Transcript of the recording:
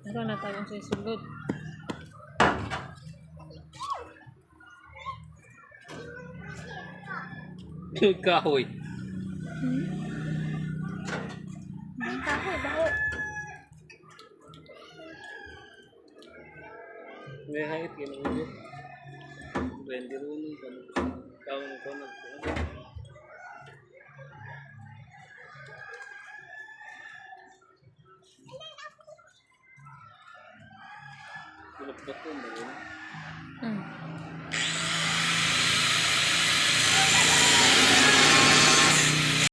Meron na tayong sisulod. Kahoy. Ang kahoy, baho. May hangit kinunod. Blender mo kan taon ko na. Tulog ko mo.